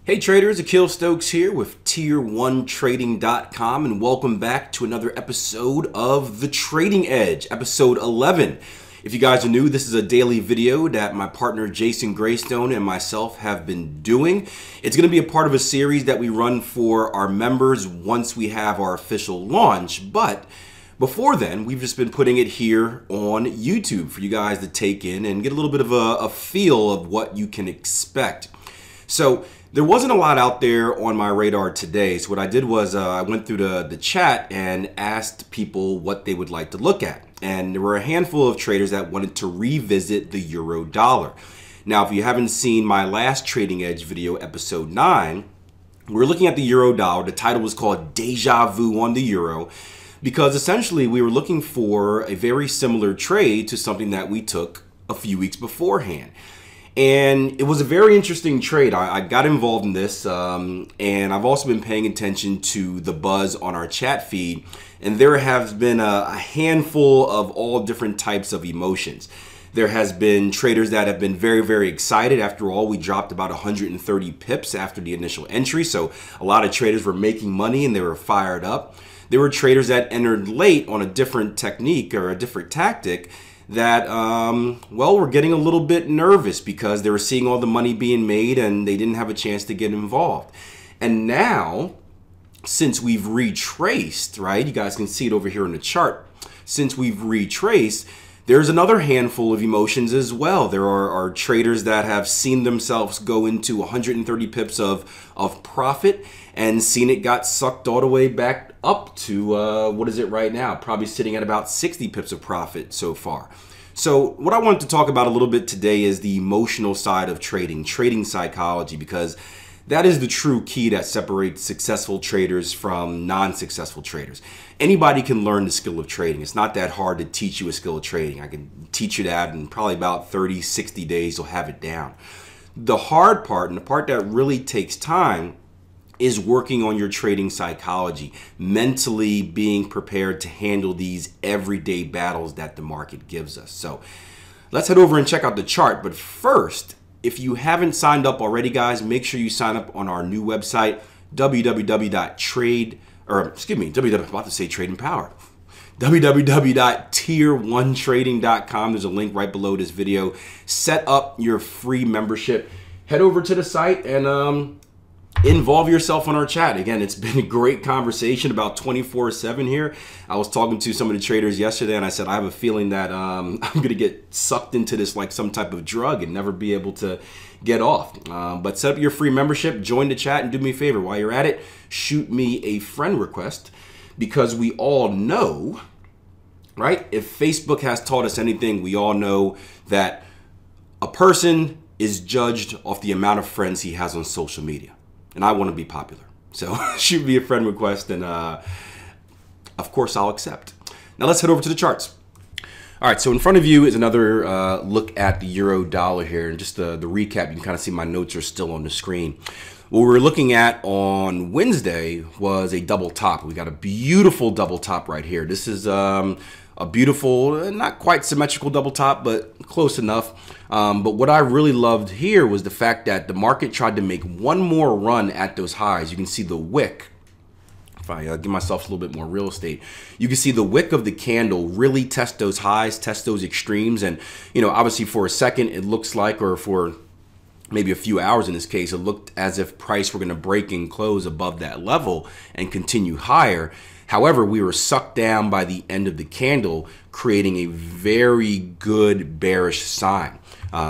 Hey traders, Akil Stokes here with Tier1Trading.com and welcome back to another episode of The Trading Edge, episode 11. If you guys are new, this is a daily video that my partner Jason Greystone and myself have been doing. It's going to be a part of a series that we run for our members once we have our official launch, but before then, we've just been putting it here on YouTube for you guys to take in and get a little bit of a feel of what you can expect. So there wasn't a lot out there on my radar today. So what I did was I went through the chat and asked people what they would like to look at. And there were a handful of traders that wanted to revisit the euro dollar. Now, if you haven't seen my last Trading Edge video, episode 9, we're looking at the euro dollar. The title was called Deja Vu on the Euro, because essentially we were looking for a very similar trade to something that we took a few weeks beforehand. And it was a very interesting trade. I got involved in this, and I've also been paying attention to the buzz on our chat feed. And there has been a handful of all different types of emotions. There has been traders that have been very, very excited. After all, we dropped about 130 pips after the initial entry. So a lot of traders were making money and they were fired up. There were traders that entered late on a different technique or a different tactic that, well, were getting a little bit nervous because they were seeing all the money being made and they didn't have a chance to get involved. And now, since we've retraced, right, you guys can see it over here in the chart, since we've retraced, there's another handful of emotions as well. There are traders that have seen themselves go into 130 pips of profit and seen it got sucked all the way back up to, what is it right now? Probably sitting at about 60 pips of profit so far. So what I wanted to talk about a little bit today is the emotional side of trading psychology, because that is the true key that separates successful traders from non-successful traders. Anybody can learn the skill of trading. It's not that hard to teach you a skill of trading. I can teach you that in probably about 30, 60 days, you'll have it down. The hard part, and the part that really takes time, is working on your trading psychology, mentally being prepared to handle these everyday battles that the market gives us. So let's head over and check out the chart. But first, if you haven't signed up already, guys, make sure you sign up on our new website, www.tier1trading.com. There's a link right below this video. Set up your free membership. Head over to the site and involve yourself on our chat. Again, it's been a great conversation about 24/7 here. I was talking to some of the traders yesterday and I said, I have a feeling that I'm going to get sucked into this like some type of drug and never be able to get off. But set up your free membership, join the chat, and do me a favor. While you're at it, shoot me a friend request, because we all know, right? If Facebook has taught us anything, we all know that a person is judged off the amount of friends he has on social media. And I want to be popular. So shoot me a friend request and of course I'll accept. Now let's head over to the charts. All right, so in front of you is another look at the euro dollar here. And just the recap, you can kind of see my notes are still on the screen. What we were looking at on Wednesday was a double top. We got a beautiful double top right here. This is a beautiful, not quite symmetrical double top, but close enough. But what I really loved here was the fact that the market tried to make one more run at those highs. You can see the wick. If I give myself a little bit more real estate, you can see the wick of the candle really test those highs, test those extremes. And, you know, obviously for a second, it looks like, or for maybe a few hours in this case, it looked as if price were going to break and close above that level and continue higher. However, we were sucked down by the end of the candle, creating a very good bearish sign.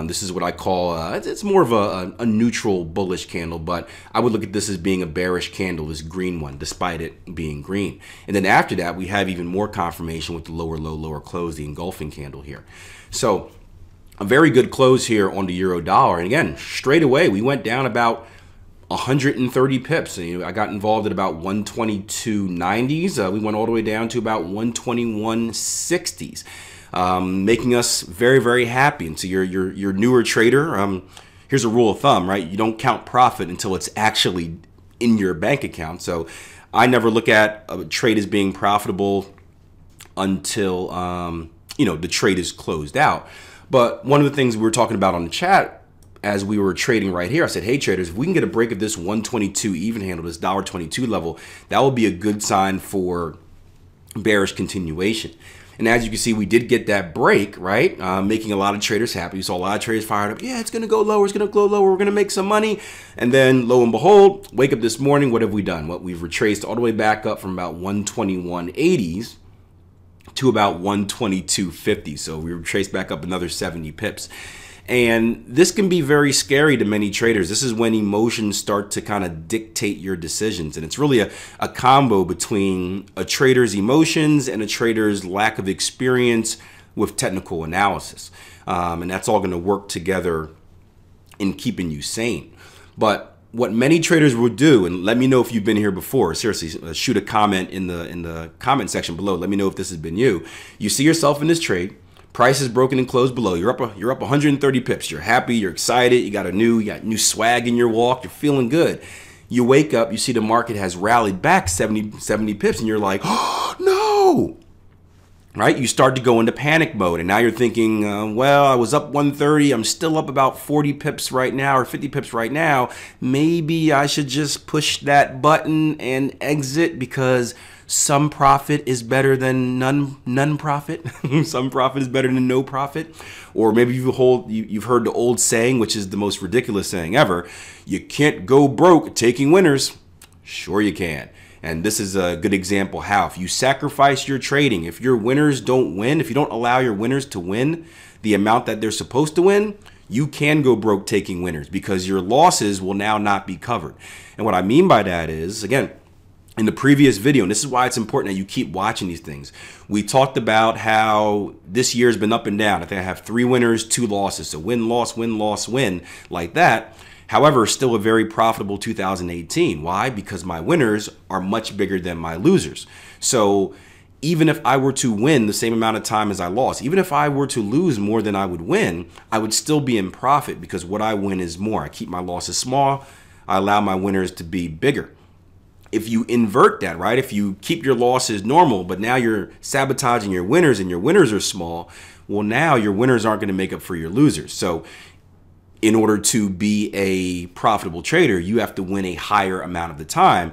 This is what I call, it's more of a neutral bullish candle, but I would look at this as being a bearish candle, this green one, despite it being green. And then after that, we have even more confirmation with the lower low, lower close, the engulfing candle here. So a very good close here on the euro dollar. And again, straight away, we went down about 130 pips. And, I got involved at about 122.90s. We went all the way down to about 121.60s, making us very, very happy. And so you're newer trader. Here's a rule of thumb, right? You don't count profit until it's actually in your bank account. So I never look at a trade as being profitable until the trade is closed out. But one of the things we were talking about on the chat as we were trading right here, I said, hey traders, if we can get a break of this 122 even handle, this $1.22 level, that will be a good sign for bearish continuation. And as you can see, we did get that break, right? Making a lot of traders happy. You saw a lot of traders fired up. Yeah, it's going to go lower. It's going to go lower. We're going to make some money. And then lo and behold, wake up this morning. What have we done? Well, we've retraced all the way back up from about 121.80s to about 122.50. So we retraced back up another 70 pips. And this can be very scary to many traders. This is when emotions start to kind of dictate your decisions. And it's really a combo between a trader's emotions and a trader's lack of experience with technical analysis. And that's all going to work together in keeping you sane. But what many traders will do, and let me know if you've been here before, seriously, shoot a comment in the comment section below. Let me know if this has been you. You see yourself in this trade. Price is broken and closed below. You're up 130 pips. You're happy. You're excited. You got new swag in your walk. You're feeling good. You wake up. You see the market has rallied back 70 pips, and you're like, oh no! Right? You start to go into panic mode, and now you're thinking, well, I was up 130. I'm still up about 40 pips right now, or 50 pips right now. Maybe I should just push that button and exit because some profit is better than none profit. Some profit is better than no profit. Or maybe you've heard the old saying, which is the most ridiculous saying ever. You can't go broke taking winners. Sure you can. And this is a good example how if you sacrifice your trading, if your winners don't win, if you don't allow your winners to win the amount that they're supposed to win, you can go broke taking winners because your losses will now not be covered. And what I mean by that is, again, in the previous video, and this is why it's important that you keep watching these things, we talked about how this year's been up and down. I think I have 3 winners, 2 losses. So win, loss, win, loss, win, like that. However, still a very profitable 2018. Why? Because my winners are much bigger than my losers. So even if I were to win the same amount of time as I lost, even if I were to lose more than I would win, I would still be in profit because what I win is more. I keep my losses small. I allow my winners to be bigger. If you invert that, right? If you keep your losses normal, but now you're sabotaging your winners and your winners are small, well, now your winners aren't going to make up for your losers. So in order to be a profitable trader, you have to win a higher amount of the time.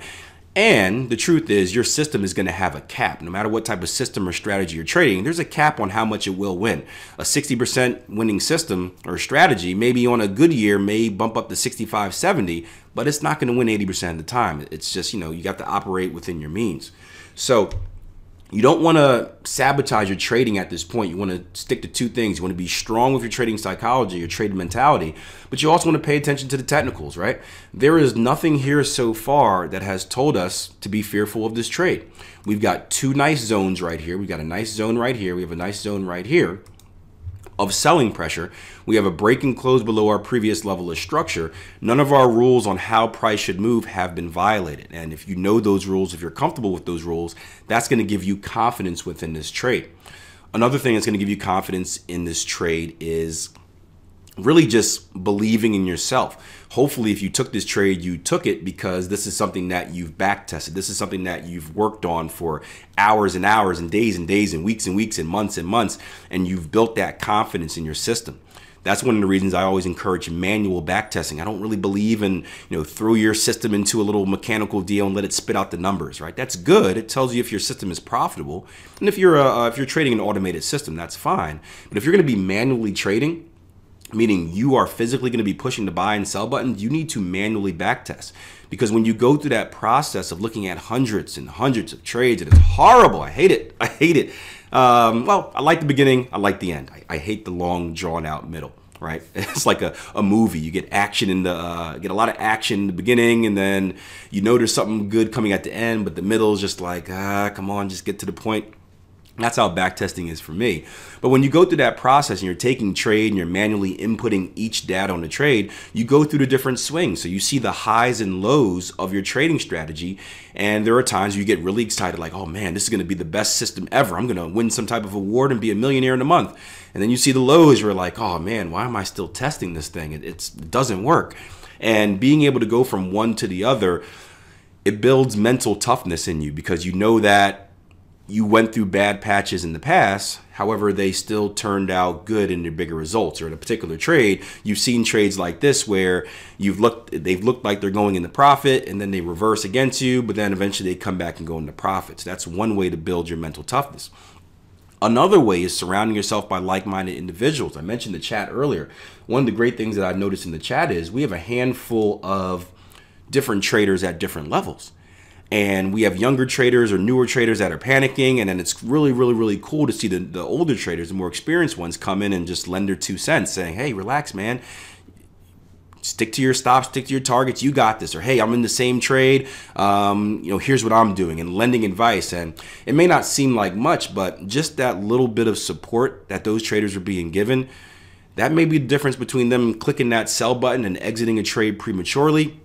And the truth is your system is going to have a cap. No matter what type of system or strategy you're trading, there's a cap on how much it will win. A 60% winning system or strategy, maybe on a good year, may bump up to 65, 70, but it's not going to win 80% of the time. It's just, you got to operate within your means. So you don't want to sabotage your trading at this point. You want to stick to 2 things. You want to be strong with your trading psychology, your trading mentality, but you also want to pay attention to the technicals, right? There is nothing here so far that has told us to be fearful of this trade. We've got 2 nice zones right here. We've got a nice zone right here. We have a nice zone right here of selling pressure. We have a break and close below our previous level of structure. None of our rules on how price should move have been violated. And if you know those rules, if you're comfortable with those rules, that's going to give you confidence within this trade. Another thing that's going to give you confidence in this trade is really just believing in yourself. Hopefully, if you took this trade, you took it because this is something that you've back tested. This is something that you've worked on for hours and hours and days and weeks and months, and you've built that confidence in your system. That's one of the reasons I always encourage manual back testing. I don't really believe in, throw your system into a little mechanical deal and let it spit out the numbers, right? That's good. It tells you if your system is profitable. And if you're trading an automated system, that's fine. But if you're going to be manually trading, meaning you are physically going to be pushing the buy and sell buttons, you need to manually backtest. Because when you go through that process of looking at hundreds and hundreds of trades, and it's horrible. I hate it. I hate it. Well, I like the beginning. I like the end. I hate the long, drawn out middle, right? It's like a movie. You get action in the, get a lot of action in the beginning, and then you know there's something good coming at the end, but the middle is just like, come on, just get to the point. That's how backtesting is for me. But when you go through that process and you're taking trade and you're manually inputting each data on the trade, you go through the different swings. So you see the highs and lows of your trading strategy. And there are times you get really excited, like, oh man, this is going to be the best system ever. I'm going to win some type of award and be a millionaire in a month. And then you see the lows, you're like, oh man, why am I still testing this thing? It doesn't work. And being able to go from one to the other, it builds mental toughness in you because you know that you went through bad patches in the past. However, they still turned out good in their bigger results. Or in a particular trade, you've seen trades like this where they've looked like they're going into profit, and then they reverse against you, but then eventually they come back and go into profits. That's one way to build your mental toughness. Another way is surrounding yourself by like-minded individuals. I mentioned the chat earlier. One of the great things that I've noticed in the chat is we have a handful of different traders at different levels. And we have younger traders or newer traders that are panicking. And then it's really, really, really cool to see the older traders, the more experienced ones, come in and just lend their 2 cents saying, hey, relax, man. Stick to your stops, stick to your targets. You got this. Or, hey, I'm in the same trade. Here's what I'm doing, and lending advice. And it may not seem like much, but just that little bit of support that those traders are being given, that may be the difference between them clicking that sell button and exiting a trade prematurely,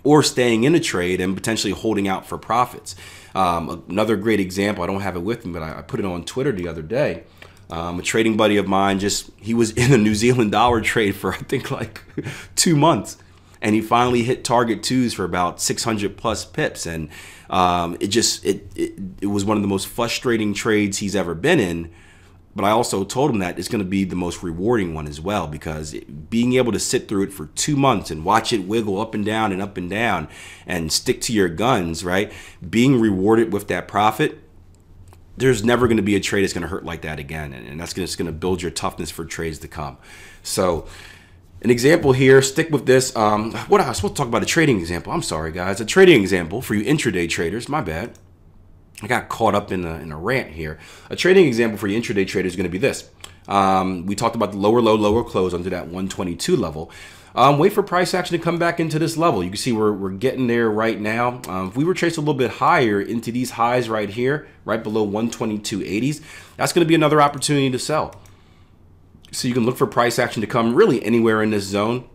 or staying in a trade and potentially holding out for profits. Another great example, I don't have it with me, but I put it on Twitter the other day. A trading buddy of mine, he was in a New Zealand dollar trade for I think like 2 months, and he finally hit target twos for about 600 plus pips, and it was one of the most frustrating trades he's ever been in. But I also told him that it's going to be the most rewarding one as well, because being able to sit through it for 2 months and watch it wiggle up and down and stick to your guns, right? Being rewarded with that profit, there's never going to be a trade that's going to hurt like that again. And that's just going to build your toughness for trades to come. So an example here, stick with this. What I was supposed to talk about a trading example. I'm sorry, guys. A trading example for you intraday traders. My bad. I got caught up in a rant here. A trading example for you intraday traders is going to be this. We talked about the lower low, lower close under that 122 level. Wait for price action to come back into this level. You can see we're getting there right now. If we were traced a little bit higher into these highs right here, right below 122.80s, that's going to be another opportunity to sell. So you can look for price action to come really anywhere in this zone.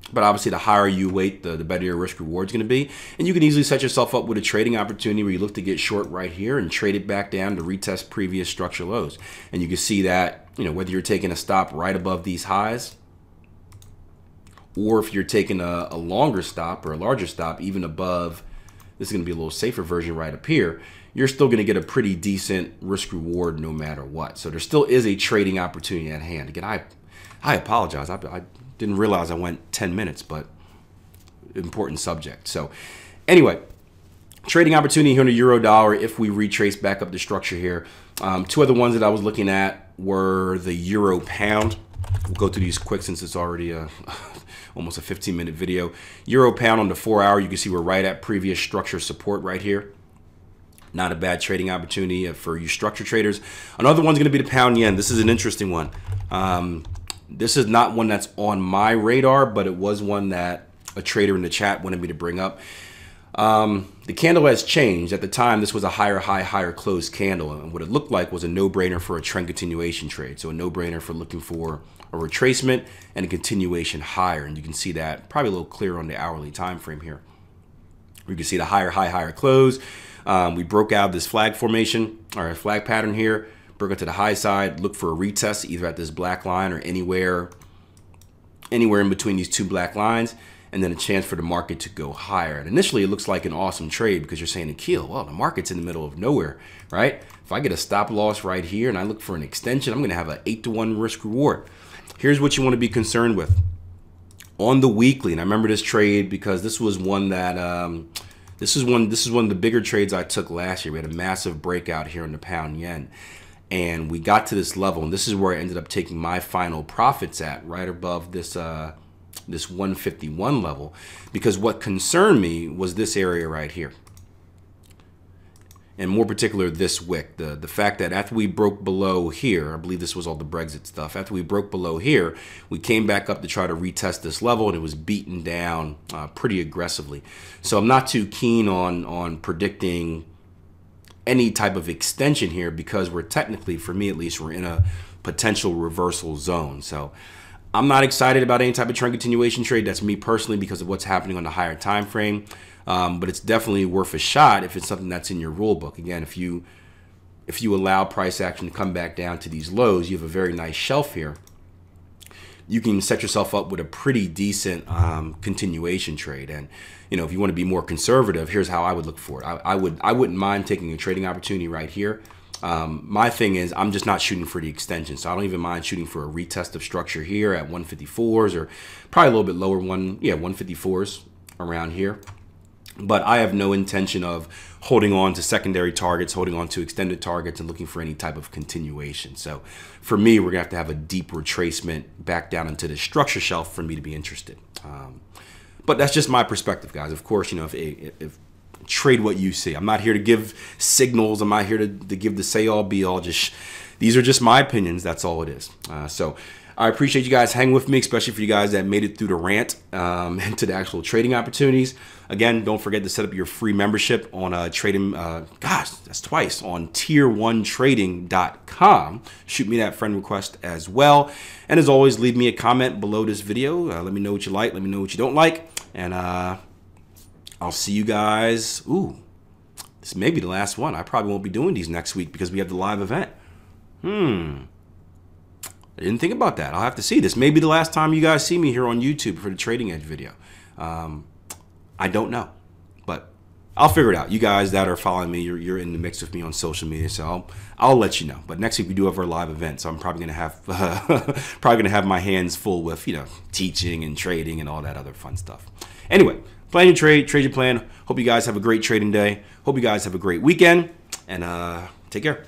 But obviously, the higher you wait, the better your risk reward is going to be. And you can easily set yourself up with a trading opportunity where you look to get short right here and trade it back down to retest previous structure lows. And you can see that, whether you're taking a stop right above these highs, or if you're taking a longer stop or a larger stop, even above, this is going to be a little safer version right up here, you're still going to get a pretty decent risk reward no matter what. So there still is a trading opportunity at hand. Again, I apologize. I didn't realize I went 10 minutes, but important subject. So anyway, trading opportunity here on the euro dollar if we retrace back up the structure here. 2 other ones that I was looking at were the euro pound. We'll go through these quick since it's already almost a 15-minute video. Euro pound on the 4-hour, you can see we're right at previous structure support right here. Not a bad trading opportunity for you structure traders. Another one's going to be the pound yen. This is an interesting one. This is not one that's on my radar, but it was one that a trader in the chat wanted me to bring up. The candle has changed. At the time, this was a higher high, higher close candle. And what it looked like was a no-brainer for a trend continuation trade. So a no-brainer for looking for a retracement and a continuation higher. And you can see that probably a little clearer on the hourly time frame here. You can see the higher high, higher close. We broke out this flag formation or flag pattern here. Broke it to the high side, look for a retest either at this black line or anywhere in between these 2 black lines, and then a chance for the market to go higher. And initially it looks like an awesome trade because you're saying, Akil, well, the market's in the middle of nowhere, right? If I get a stop loss right here and I look for an extension, I'm going to have an 8-to-1 risk reward. Here's what you want to be concerned with. On the weekly, and I remember this trade because this was one that this is one of the bigger trades I took last year. We had a massive breakout here in the pound yen. And we got to this level, and this is where I ended up taking my final profits at, right above this this 151 level, because what concerned me was this area right here, and more particular this wick. The fact that after we broke below here, I believe this was all the Brexit stuff. After we broke below here, we came back up to try to retest this level, and it was beaten down pretty aggressively. So I'm not too keen on predicting any type of extension here because we're technically, for me at least, we're in a potential reversal zone. So I'm not excited about any type of trend continuation trade. That's me personally because of what's happening on the higher time frame. But it's definitely worth a shot if it's something that's in your rule book. Again, if you allow price action to come back down to these lows, you have a very nice shelf here. you can set yourself up with a pretty decent continuation trade. And if you want to be more conservative, here's how I would look for it. I wouldn't mind taking a trading opportunity right here. My thing is, I'm just not shooting for the extension, so I don't even mind shooting for a retest of structure here at 154s, or probably a little bit lower 154s around here. But I have no intention of holding on to secondary targets, holding on to extended targets, and looking for any type of continuation. So for me, we're gonna have to have a deep retracement back down into the structure shelf for me to be interested. But that's just my perspective, guys. Of course, if trade what you see. I'm not here to give signals. I'm not here to give the say all be all. These are just my opinions. That's all it is. So I appreciate you guys hanging with me, especially for you guys that made it through the rant into the actual trading opportunities. Again, don't forget to set up your free membership on trading. Gosh, that's twice, on tier1trading.com. Shoot me that friend request as well. And as always, leave me a comment below this video. Let me know what you like. Let me know what you don't like. And I'll see you guys. Ooh, this may be the last one. I probably won't be doing these next week because we have the live event. I didn't think about that. I'll have to see. This may be the last time you guys see me here on YouTube for the Trading Edge video. I don't know, but I'll figure it out. You guys that are following me, you're in the mix with me on social media, so I'll let you know. But next week we do have our live event, so I'm probably gonna have my hands full with teaching and trading and all that other fun stuff. Anyway, plan your trade your plan. Hope you guys have a great trading day. Hope you guys have a great weekend, and take care.